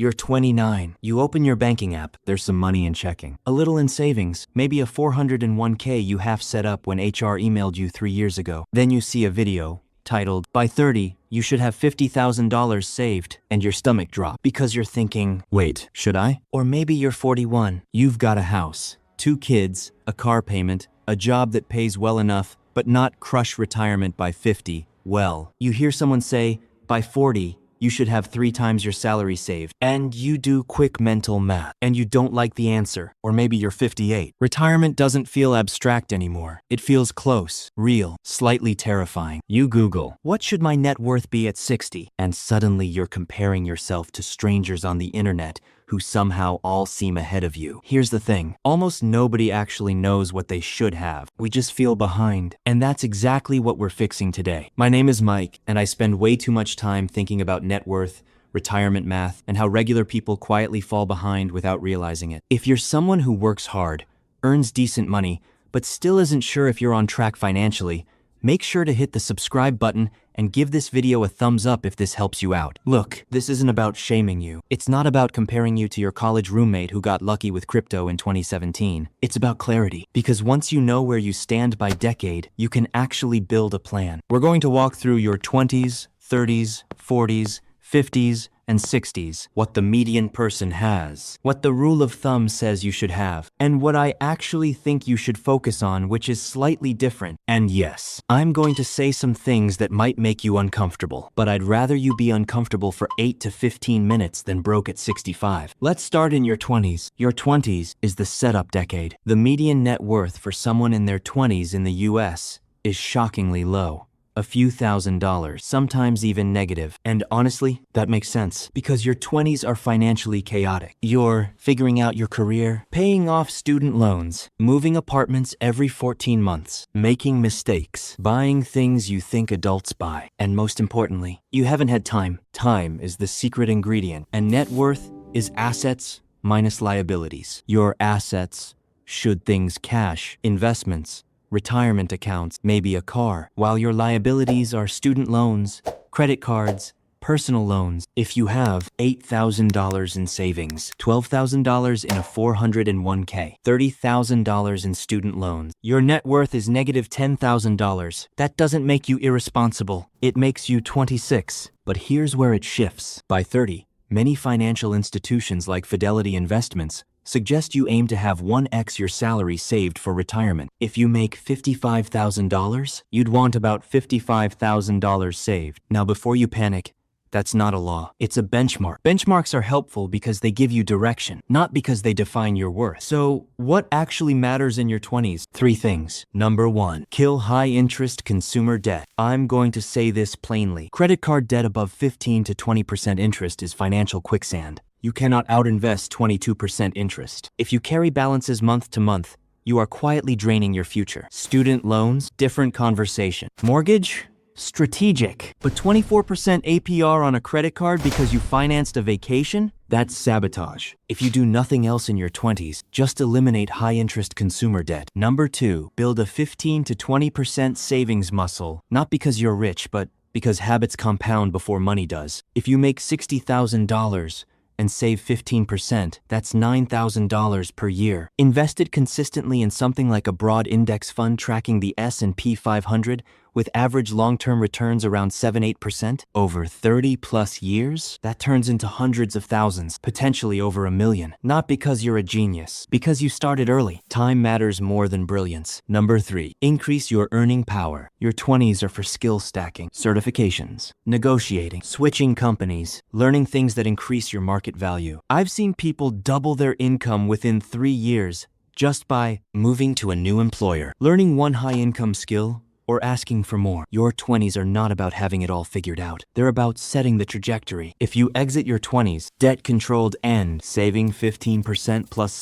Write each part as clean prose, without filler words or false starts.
You're 29. You open your banking app. There's some money in checking. A little in savings. Maybe a 401k you half set up when HR emailed you 3 years ago. Then you see a video titled, "By 30, you should have $50,000 saved," and your stomach drops because you're thinking, wait, should I? Or maybe you're 41. You've got a house, 2 kids, a car payment, a job that pays well enough, but not crush retirement by 50. Well, you hear someone say, by 40, you should have 3 times your salary saved. And you do quick mental math, and you don't like the answer. Or maybe you're 58. Retirement doesn't feel abstract anymore. It feels close, real, slightly terrifying. You Google, what should my net worth be at 60? And suddenly you're comparing yourself to strangers on the internet who somehow all seem ahead of you. Here's the thing, almost nobody actually knows what they should have. We just feel behind. And that's exactly what we're fixing today. My name is Mike, and I spend way too much time thinking about net worth, retirement math, and how regular people quietly fall behind without realizing it. If you're someone who works hard, earns decent money, but still isn't sure if you're on track financially, make sure to hit the subscribe button and give this video a thumbs up if this helps you out. Look, this isn't about shaming you. It's not about comparing you to your college roommate who got lucky with crypto in 2017. It's about clarity. Because once you know where you stand by decade, you can actually build a plan. We're going to walk through your 20s, 30s, 40s, 50s, and 60s, what the median person has, what the rule of thumb says you should have, and what I actually think you should focus on, which is slightly different. And yes, I'm going to say some things that might make you uncomfortable, but I'd rather you be uncomfortable for 8 to 15 minutes than broke at 65. Let's start in your 20s. Your 20s is the setup decade. The median net worth for someone in their 20s in the US is shockingly low. A few $1,000s, sometimes even negative. And honestly, that makes sense because your 20s are financially chaotic. You're figuring out your career, paying off student loans, moving apartments every 14 months, making mistakes, buying things you think adults buy. And most importantly, you haven't had time. Time is the secret ingredient. And net worth is assets minus liabilities. Your assets, should things cash, investments, retirement accounts, maybe a car, while your liabilities are student loans, credit cards, personal loans. If you have $8,000 in savings, $12,000 in a 401k, $30,000 in student loans, your net worth is negative $10,000. That doesn't make you irresponsible. It makes you 26. But here's where it shifts. By 30, many financial institutions like Fidelity Investments suggest you aim to have 1x your salary saved for retirement. If you make $55,000, you'd want about $55,000 saved. Now, before you panic, that's not a law. It's a benchmark. Benchmarks are helpful because they give you direction, not because they define your worth. So, what actually matters in your 20s? 3 things. Number 1, kill high-interest consumer debt. I'm going to say this plainly. Credit card debt above 15 to 20% interest is financial quicksand. You cannot outinvest 22% interest. If you carry balances month to month, you are quietly draining your future. Student loans, different conversation. Mortgage, strategic. But 24% APR on a credit card because you financed a vacation? That's sabotage. If you do nothing else in your 20s, just eliminate high-interest consumer debt. Number 2, build a 15 to 20% savings muscle. Not because you're rich, but because habits compound before money does. If you make $60,000, and save 15%, that's $9,000 per year. Invested consistently in something like a broad index fund tracking the S&P 500 with average long-term returns around 7-8% over 30 plus years, that turns into hundreds of thousands, potentially over $1 million. Not because you're a genius, because you started early. Time matters more than brilliance. Number 3, increase your earning power. Your 20s are for skill stacking, certifications, negotiating, switching companies, learning things that increase your market value. I've seen people double their income within 3 years just by moving to a new employer, learning one high-income skill, or asking for more. Your 20s are not about having it all figured out. They're about setting the trajectory. If you exit your 20s, debt-controlled and saving 15% plus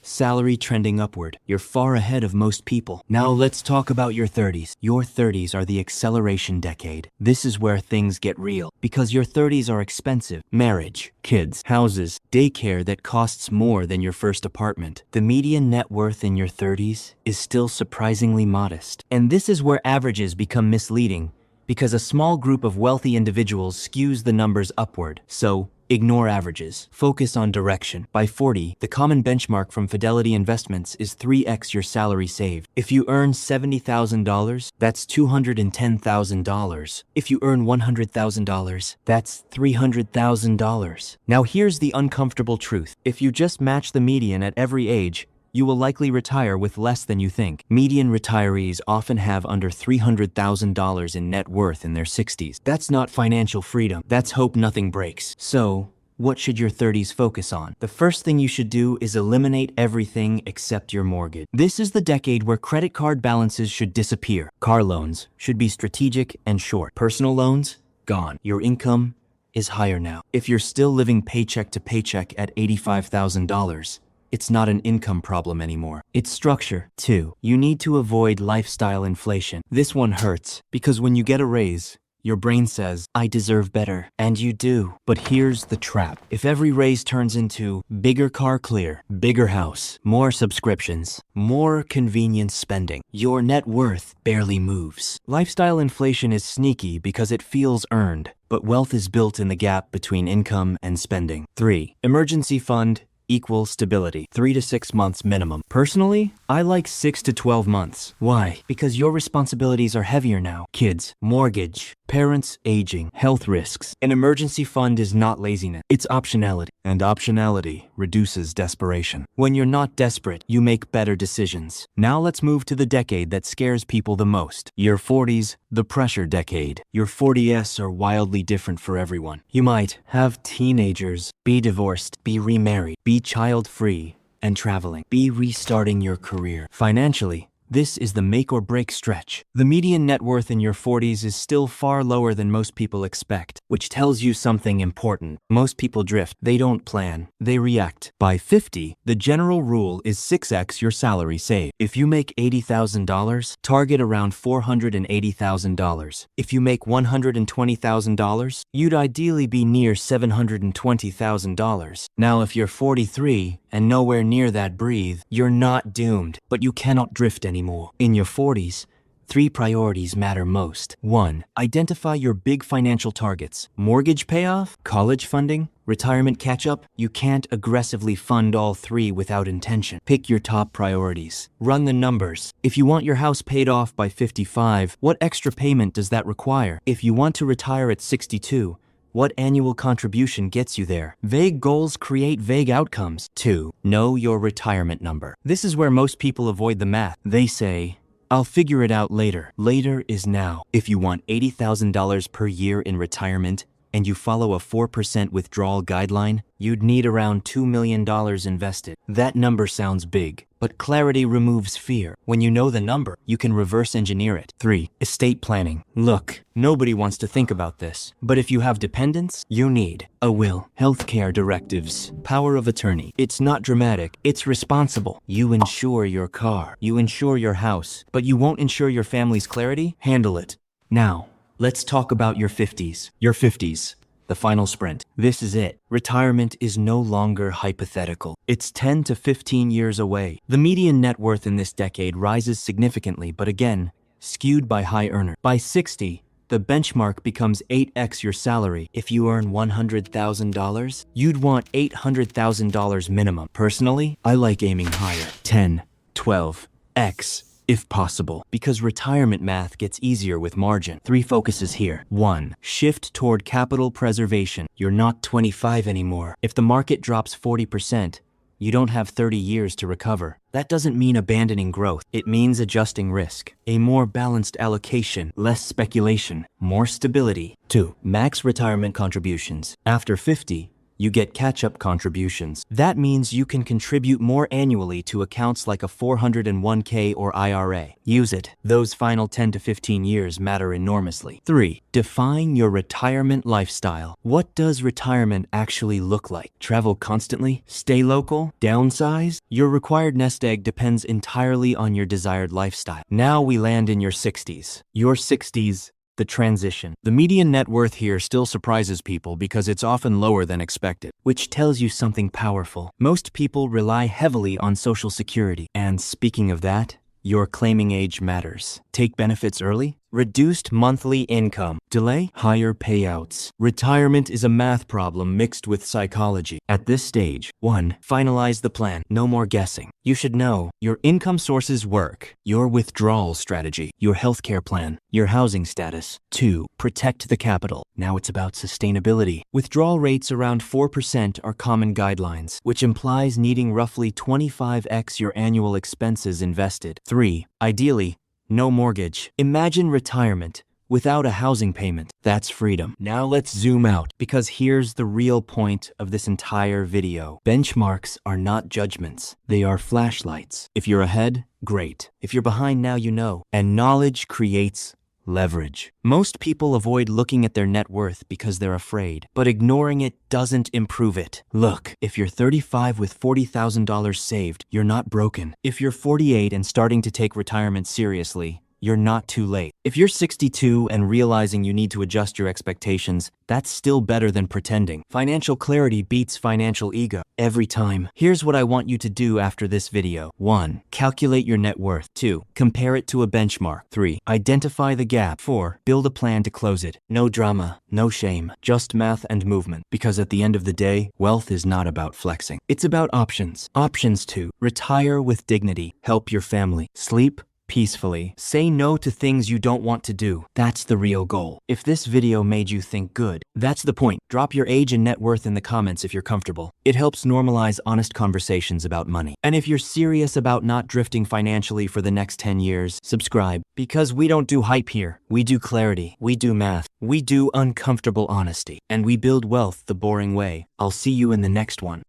salary trending upward, you're far ahead of most people. Now let's talk about your 30s. Your 30s are the acceleration decade. This is where things get real, because your 30s are expensive. Marriage, kids, houses, daycare that costs more than your first apartment. The median net worth in your 30s is still surprisingly modest. And this is where averages become misleading, because a small group of wealthy individuals skews the numbers upward. So, Ignore averages. Focus on direction. By 40, the common benchmark from Fidelity Investments is 3x your salary saved. If you earn $70,000, that's $210,000. If you earn $100,000, that's $300,000. Now here's the uncomfortable truth. If you just match the median at every age, you will likely retire with less than you think. Median retirees often have under $300,000 in net worth in their 60s. That's not financial freedom. That's hope nothing breaks. So, what should your 30s focus on? The first thing you should do is eliminate everything except your mortgage. This is the decade where credit card balances should disappear. Car loans should be strategic and short. Personal loans, gone. Your income is higher now. If you're still living paycheck to paycheck at $85,000, it's not an income problem anymore. It's structure. 2. You need to avoid lifestyle inflation. This one hurts because when you get a raise, your brain says, I deserve better. And you do. But here's the trap. If every raise turns into bigger car clear, bigger house, more subscriptions, more convenience spending, your net worth barely moves. Lifestyle inflation is sneaky because it feels earned, but wealth is built in the gap between income and spending. 3. Emergency fund equals stability. 3 to 6 months minimum. Personally, I like 6 to 12 months. Why? Because your responsibilities are heavier now. Kids, mortgage, parents aging, health risks. An emergency fund is not laziness. It's optionality. And optionality reduces desperation. When you're not desperate, you make better decisions. Now let's move to the decade that scares people the most. Your 40s, the pressure decade. Your 40s are wildly different for everyone. You might have teenagers, be divorced, be remarried, be child-free, and traveling. Be restarting your career. Financially, this is the make or break stretch. The median net worth in your 40s is still far lower than most people expect, which tells you something important. Most people drift. They don't plan. They react. By 50, the general rule is 6x your salary saved. If you make $80,000, target around $480,000. If you make $120,000, you'd ideally be near $720,000. Now, if you're 43 and nowhere near that breathe, you're not doomed, but you cannot drift anymore. In your 40s, 3 priorities matter most. 1. Identify your big financial targets. Mortgage payoff, college funding, retirement catch-up. You can't aggressively fund all 3 without intention. Pick your top priorities. Run the numbers. If you want your house paid off by 55, what extra payment does that require? If you want to retire at 62, what annual contribution gets you there? Vague goals create vague outcomes. 2. Know your retirement number. This is where most people avoid the math. They say, I'll figure it out later. Later is now. If you want $80,000 per year in retirement and you follow a 4% withdrawal guideline, you'd need around $2 million invested. That number sounds big, but clarity removes fear. When you know the number, you can reverse engineer it. 3. Estate planning. Look, nobody wants to think about this, but if you have dependents, you need a will, healthcare directives, power of attorney. It's not dramatic, it's responsible. You insure your car, you insure your house, but you won't insure your family's clarity? Handle it. Now, let's talk about your 50s. Your 50s. The final sprint. This is it. Retirement is no longer hypothetical. It's 10 to 15 years away. The median net worth in this decade rises significantly, but again, skewed by high earners. By 60, the benchmark becomes 8x your salary. If you earn $100,000, you'd want $800,000 minimum. Personally, I like aiming higher. 10, 12x. If possible, because retirement math gets easier with margin. 3 focuses here. 1. Shift toward capital preservation. You're not 25 anymore. If the market drops 40%, you don't have 30 years to recover. That doesn't mean abandoning growth. It means adjusting risk. A more balanced allocation, less speculation, more stability. 2. Max retirement contributions. After 50, you get catch-up contributions. That means you can contribute more annually to accounts like a 401k or IRA. Use it. Those final 10 to 15 years matter enormously. 3. Define your retirement lifestyle. What does retirement actually look like? Travel constantly? Stay local? Downsize? Your required nest egg depends entirely on your desired lifestyle. Now we land in your 60s. Your 60s. The transition. The median net worth here still surprises people because it's often lower than expected, which tells you something powerful. Most people rely heavily on Social Security. And speaking of that, your claiming age matters. Take benefits early? Reduced monthly income. Delay. Higher payouts. Retirement is a math problem mixed with psychology. At this stage, 1. Finalize the plan. No more guessing. You should know your income sources work, your withdrawal strategy, your healthcare plan, your housing status. 2. Protect the capital. Now it's about sustainability. Withdrawal rates around 4% are common guidelines, which implies needing roughly 25x your annual expenses invested. 3. Ideally, no mortgage. Imagine retirement without a housing payment. That's freedom. Now let's zoom out, because here's the real point of this entire video. Benchmarks are not judgments. They are flashlights. If you're ahead, great. If you're behind now, you know. And knowledge creates leverage. Most people avoid looking at their net worth because they're afraid, but ignoring it doesn't improve it. Look, if you're 35 with $40,000 saved, you're not broken. If you're 48 and starting to take retirement seriously, you're not too late. If you're 62 and realizing you need to adjust your expectations, that's still better than pretending. Financial clarity beats financial ego every time. Here's what I want you to do after this video. 1. Calculate your net worth. 2. Compare it to a benchmark. 3. Identify the gap. 4. Build a plan to close it. No drama, no shame, just math and movement. Because at the end of the day, wealth is not about flexing. It's about options. Options 2. Retire with dignity. Help your family. Sleep peacefully. Say no to things you don't want to do. That's the real goal. If this video made you think good, that's the point. Drop your age and net worth in the comments if you're comfortable. It helps normalize honest conversations about money. And if you're serious about not drifting financially for the next 10 years, subscribe. Because we don't do hype here. We do clarity. We do math. We do uncomfortable honesty. And we build wealth the boring way. I'll see you in the next one.